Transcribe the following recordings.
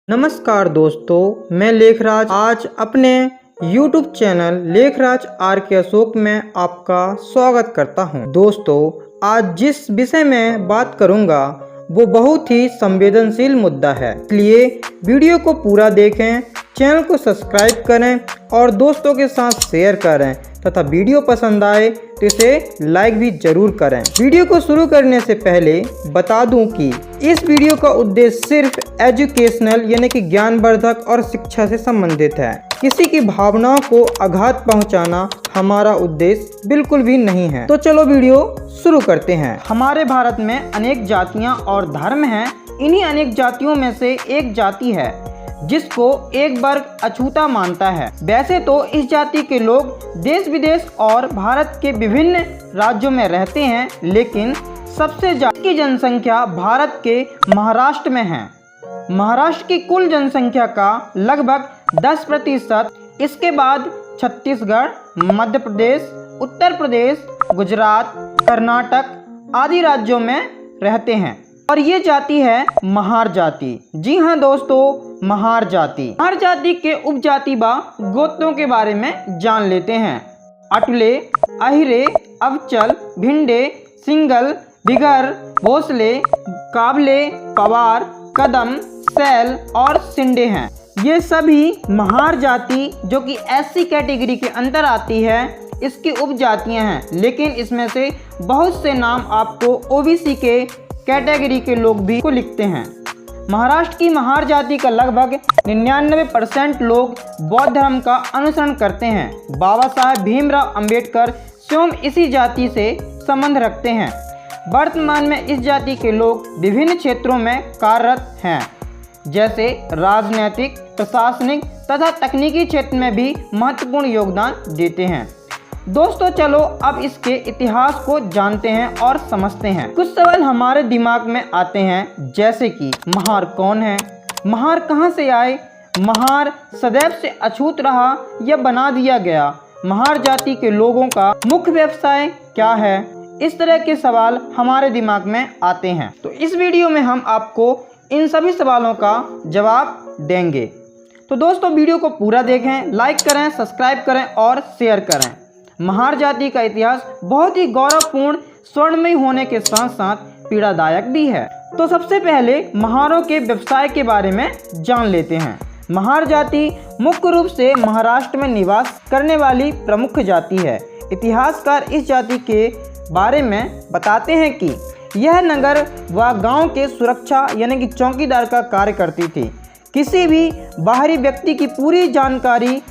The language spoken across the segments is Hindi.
नमस्कार दोस्तों, मैं लेखराज आज अपने YouTube चैनल लेखराज आर के अशोक में आपका स्वागत करता हूं। दोस्तों, आज जिस विषय में बात करूंगा वो बहुत ही संवेदनशील मुद्दा है, इसलिए वीडियो को पूरा देखें, चैनल को सब्सक्राइब करें और दोस्तों के साथ शेयर करें तथा वीडियो पसंद आए तो इसे लाइक भी जरूर करें। वीडियो को शुरू करने से पहले बता दूं कि इस वीडियो का उद्देश्य सिर्फ एजुकेशनल यानी कि ज्ञानवर्धक और शिक्षा से संबंधित है। किसी की भावनाओं को आघात पहुंचाना हमारा उद्देश्य बिल्कुल भी नहीं है। तो चलो वीडियो शुरू करते हैं। हमारे भारत में अनेक जातियां और धर्म हैं। इन्हीं अनेक जातियों में से एक जाति है जिसको एक वर्ग अछूता मानता है। वैसे तो इस जाति के लोग देश विदेश और भारत के विभिन्न राज्यों में रहते हैं, लेकिन सबसे ज्यादा की जनसंख्या भारत के महाराष्ट्र में है। महाराष्ट्र की कुल जनसंख्या का लगभग 10%। इसके बाद छत्तीसगढ़, मध्य प्रदेश, उत्तर प्रदेश, गुजरात, कर्नाटक आदि राज्यों में रहते हैं। और ये जाति है महार जाति। जी हाँ दोस्तों, महार जाति। महार जाति के उपजाति व गोत्रों के बारे में जान लेते हैं। अटले, अहिरे, अवचल, भिंडे, सिंगल, बिगर, भोसले, काबले, पवार, कदम, सैल और सिंडे हैं। ये सभी महार जाति जो कि एससी कैटेगरी के अंदर आती है, इसकी उपजातियां हैं। लेकिन इसमें से बहुत से नाम आपको ओबीसी के कैटेगरी के लोग भी को लिखते हैं। महाराष्ट्र की महार जाति का लगभग 99% लोग बौद्ध धर्म का अनुसरण करते हैं। बाबा साहेब भीमराव अंबेडकर स्वयं इसी जाति से संबंध रखते हैं। वर्तमान में इस जाति के लोग विभिन्न क्षेत्रों में कार्यरत हैं, जैसे राजनीतिक, प्रशासनिक तथा तकनीकी क्षेत्र में भी महत्वपूर्ण योगदान देते हैं। दोस्तों, चलो अब इसके इतिहास को जानते हैं और समझते हैं। कुछ सवाल हमारे दिमाग में आते हैं, जैसे कि महार कौन है, महार कहां से आए, महार सदैव से अछूत रहा या बना दिया गया, महार जाति के लोगों का मुख्य व्यवसाय क्या है। इस तरह के सवाल हमारे दिमाग में आते हैं। तो इस वीडियो में हम आपको इन सभी सवालों का जवाब देंगे। तो दोस्तों, वीडियो को पूरा देखें, लाइक करें, सब्सक्राइब करें और शेयर करें। महार जाति का इतिहास बहुत ही गौरवपूर्ण, स्वर्णमय होने के साथ साथ पीड़ादायक भी है। तो सबसे पहले महारों के व्यवसाय के बारे में जान लेते हैं। महार जाति मुख्य रूप से महाराष्ट्र में निवास करने वाली प्रमुख जाति है। इतिहासकार इस जाति के बारे में बताते हैं कि यह नगर व गांव के सुरक्षा यानी कि चौकीदार का कार्य करती थी। किसी भी बाहरी व्यक्ति की पूरी जानकारी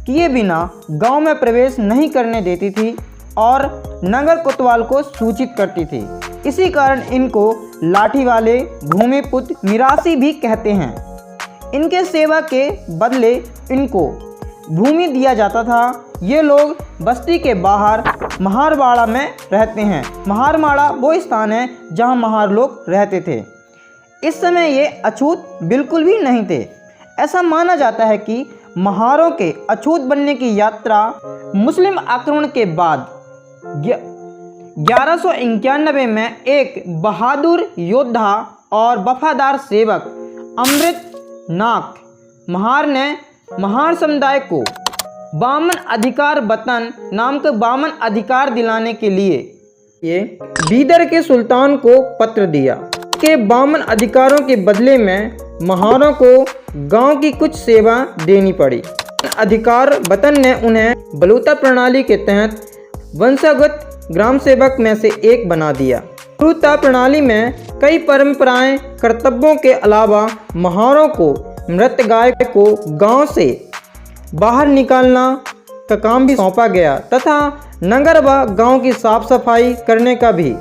किए बिना गांव में प्रवेश नहीं करने देती थी और नगर कोतवाल को सूचित करती थी। इसी कारण इनको लाठी वाले, भूमिपुत्र, मिरासी भी कहते हैं। इनके सेवा के बदले इनको भूमि दिया जाता था। ये लोग बस्ती के बाहर महारवाड़ा में रहते हैं। महारवाड़ा वो स्थान है जहां महार लोग रहते थे। इस समय ये अछूत बिल्कुल भी नहीं थे। ऐसा माना जाता है कि महारों के अछूत बनने की यात्रा मुस्लिम आक्रमण के बाद 1191 में एक बहादुर योद्धा और वफादार सेवक अमृतनाथ महार ने महार समुदाय को बामन अधिकार वतन नाम का बामन अधिकार दिलाने के लिए ये बीदर के सुल्तान को पत्र दिया कि बामन अधिकारों के बदले में महारों को गांव की कुछ सेवा देनी पड़ी। अधिकार वतन ने उन्हें बलूता प्रणाली के तहत वंशागत ग्राम सेवक में से एक बना दिया। बलूता प्रणाली में कई परंपराएं, कर्तव्यों के अलावा महारों को मृत गाय को गांव से बाहर निकालना का काम भी सौंपा गया तथा नगर व गांव की साफ सफाई करने का भी।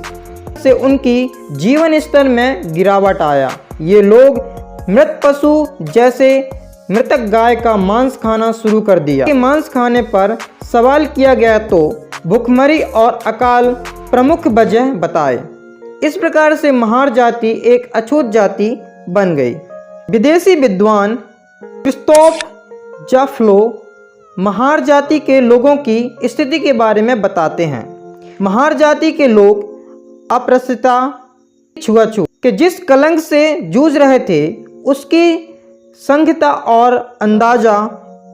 से उनकी जीवन स्तर में गिरावट आया। ये लोग मृत पशु जैसे मृतक गाय का मांस खाना शुरू कर दिया। मांस खाने पर सवाल किया गया तो भूखमरी और अकाल प्रमुख वजह बताए। इस प्रकार से महार जाति एक अछूत जाति बन गई। विदेशी विद्वान क्रिस्तोफ जाफ्लो महार जाति के लोगों की स्थिति के बारे में बताते हैं। महार जाति के लोग अपृष्टता, छुआछूत के जिस कलंक से जूझ रहे थे उसकी संहिता और अंदाज़ा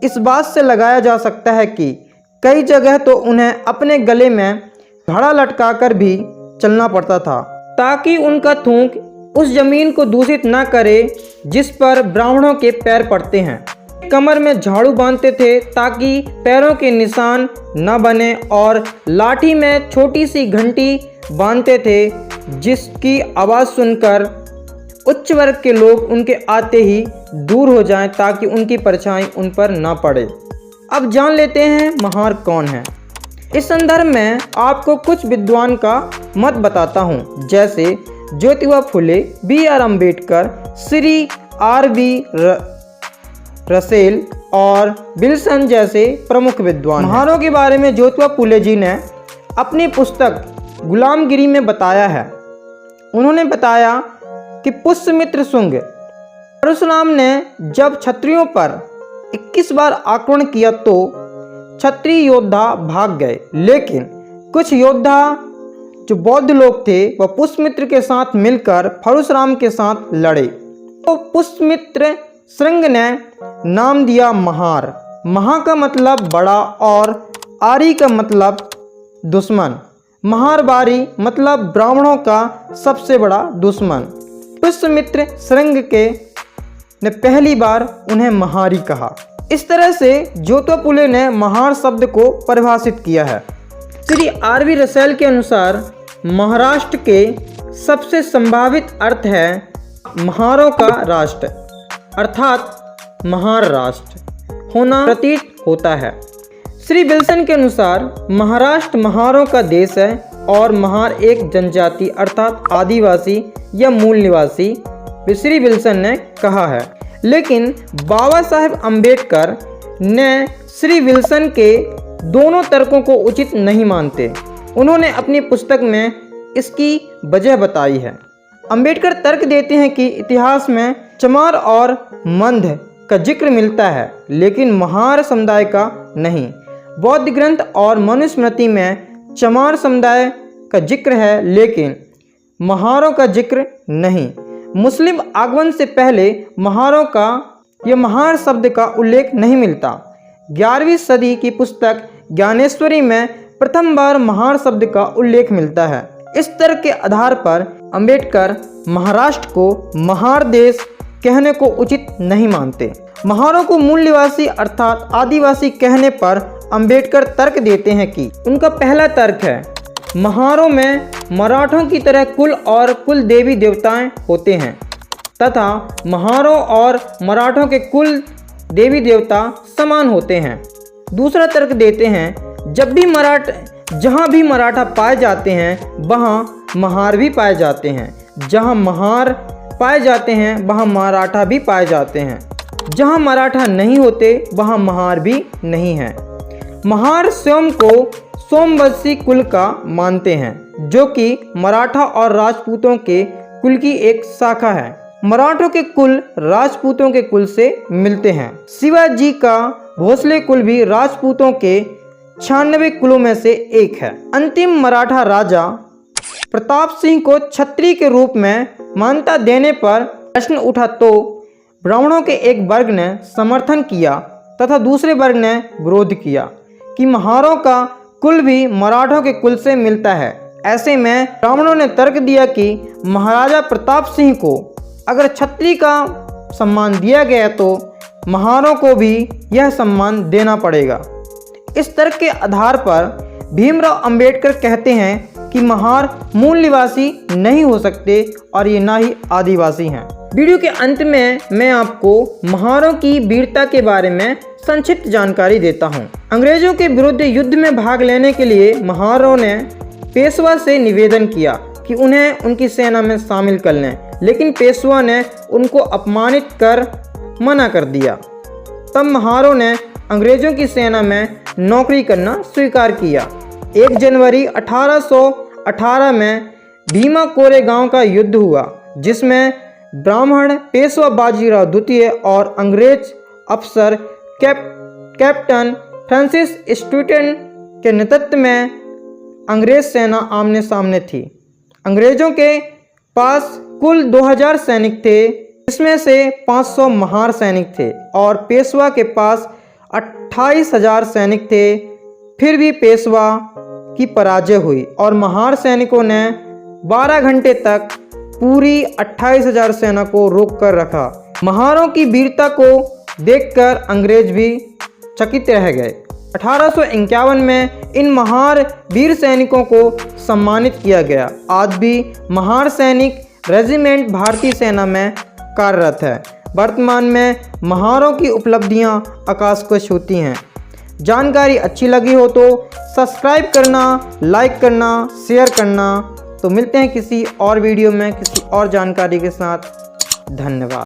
इस बात से लगाया जा सकता है कि कई जगह तो उन्हें अपने गले में घड़ा लटकाकर भी चलना पड़ता था ताकि उनका थूक उस जमीन को दूषित न करे जिस पर ब्राह्मणों के पैर पड़ते हैं। कमर में झाड़ू बांधते थे ताकि पैरों के निशान न बने और लाठी में छोटी सी घंटी बांधते थे जिसकी आवाज़ सुनकर उच्च वर्ग के लोग उनके आते ही दूर हो जाएं ताकि उनकी परछाई उन पर ना पड़े। अब जान लेते हैं महार कौन है। इस संदर्भ में आपको कुछ विद्वान का मत बताता हूँ, जैसे Jyotiba Phule, B.R. Ambedkar, Shri R.B. Russell और विल्सन जैसे प्रमुख विद्वान। महारों के बारे में ज्योतिबा फुले जी ने अपनी पुस्तक गुलामगिरी में बताया है। उन्होंने बताया कि पुष्यमित्र शुंग परशुराम ने जब क्षत्रियों पर 21 बार आक्रमण किया तो क्षत्रिय योद्धा भाग गए, लेकिन कुछ योद्धा जो बौद्ध लोग थे वह पुष्यमित्र के साथ मिलकर परशुराम के साथ लड़े। तो पुष्यमित्र श्रृंग ने नाम दिया महार। महा का मतलब बड़ा और आरी का मतलब दुश्मन। महारबारी मतलब ब्राह्मणों का सबसे बड़ा दुश्मन। पुष्यमित्र श्रृंग के ने पहली बार उन्हें महारी कहा। इस तरह से ज्योतिबा फुले ने महार शब्द को परिभाषित किया है। श्री R.B. रसेल के अनुसार महाराष्ट्र के सबसे संभावित अर्थ है महारों का राष्ट्र, अर्थात महार राष्ट्र होना प्रतीत होता है। श्री विल्सन के अनुसार महाराष्ट्र महारों का देश है और महार एक जनजाति अर्थात आदिवासी या मूल निवासी श्री विल्सन ने कहा है। लेकिन बाबा साहेब अम्बेडकर ने श्री विल्सन के दोनों तर्कों को उचित नहीं मानते। उन्होंने अपनी पुस्तक में इसकी वजह बताई है। अम्बेडकर तर्क देते हैं कि इतिहास में चमार और मंध का जिक्र मिलता है लेकिन महार समुदाय का नहीं। बौद्ध ग्रंथ और मनुस्मृति में चमार समुदाय का जिक्र है लेकिन महारों का जिक्र नहीं। मुस्लिम आगमन से पहले महारों का या महार शब्द का उल्लेख नहीं मिलता। 11वीं सदी की पुस्तक ज्ञानेश्वरी में प्रथम बार महार शब्द का उल्लेख मिलता है। इस तर्क के आधार पर अम्बेडकर महाराष्ट्र को महार देश कहने को उचित नहीं मानते। महारों को मूल निवासी अर्थात आदिवासी कहने पर अम्बेडकर तर्क देते हैं कि उनका पहला तर्क है महारों में मराठों की तरह कुल और कुल देवी देवताएं होते हैं तथा महारों और मराठों के कुल देवी देवता समान होते हैं। दूसरा तर्क देते हैं जहाँ भी मराठा पाए जाते हैं वहाँ महार भी पाए जाते हैं, जहाँ महार पाए जाते हैं वहाँ मराठा भी पाए जाते हैं, जहाँ मराठा नहीं होते वहाँ महार भी नहीं है। महार स्वयं को सोमवंशी कुल का मानते हैं जो कि मराठा और राजपूतों के कुल की एक शाखा है। मराठों के कुल राजपूतों के कुल से मिलते हैं। शिवाजी का भोसले कुल भी राजपूतों के 96 कुलों में से एक है। अंतिम मराठा राजा प्रताप सिंह को क्षत्रिय के रूप में मान्यता देने पर प्रश्न उठा तो ब्राह्मणों के एक वर्ग ने समर्थन किया तथा दूसरे वर्ग ने विरोध किया कि महारों का कुल भी मराठों के कुल से मिलता है। ऐसे में ब्राह्मणों ने तर्क दिया कि महाराजा प्रताप सिंह को अगर क्षत्रिय का सम्मान दिया गया तो महारों को भी यह सम्मान देना पड़ेगा। इस तर्क के आधार पर भीमराव अंबेडकर कहते हैं कि महार मूल निवासी नहीं हो सकते और ये ना ही आदिवासी हैं। वीडियो के अंत में मैं आपको महारों की वीरता के बारे में संक्षिप्त जानकारी देता हूं। अंग्रेजों के विरुद्ध युद्ध में भाग लेने के लिए महारों ने पेशवा से निवेदन किया कि उन्हें उनकी सेना में शामिल कर लें, लेकिन पेशवा ने उनको अपमानित कर मना कर दिया। तब महारों ने अंग्रेजों की सेना में नौकरी करना स्वीकार किया। 1 जनवरी 1818 में भीमा कोरेगांव का युद्ध हुआ जिसमें ब्राह्मण पेशवा बाजीराव द्वितीय और अंग्रेज अफसर कैप्टन फ्रांसिस स्टूटन के नेतृत्व में अंग्रेज सेना आमने सामने थी। अंग्रेजों के पास कुल 2000 सैनिक थे इसमें से 500 महार सैनिक थे और पेशवा के पास 28,000 सैनिक थे। फिर भी पेशवा की पराजय हुई और महार सैनिकों ने 12 घंटे तक पूरी 28,000 सेना को रोक कर रखा। महारों की वीरता को देखकर अंग्रेज भी चकित रह गए। 1851 में इन महार वीर सैनिकों को सम्मानित किया गया। आज भी महार सैनिक रेजिमेंट भारतीय सेना में कार्यरत है। वर्तमान में महारों की उपलब्धियां आकाश को छूती हैं। जानकारी अच्छी लगी हो तो सब्सक्राइब करना, लाइक करना, शेयर करना। तो मिलते हैं किसी और वीडियो में किसी और जानकारी के साथ। धन्यवाद।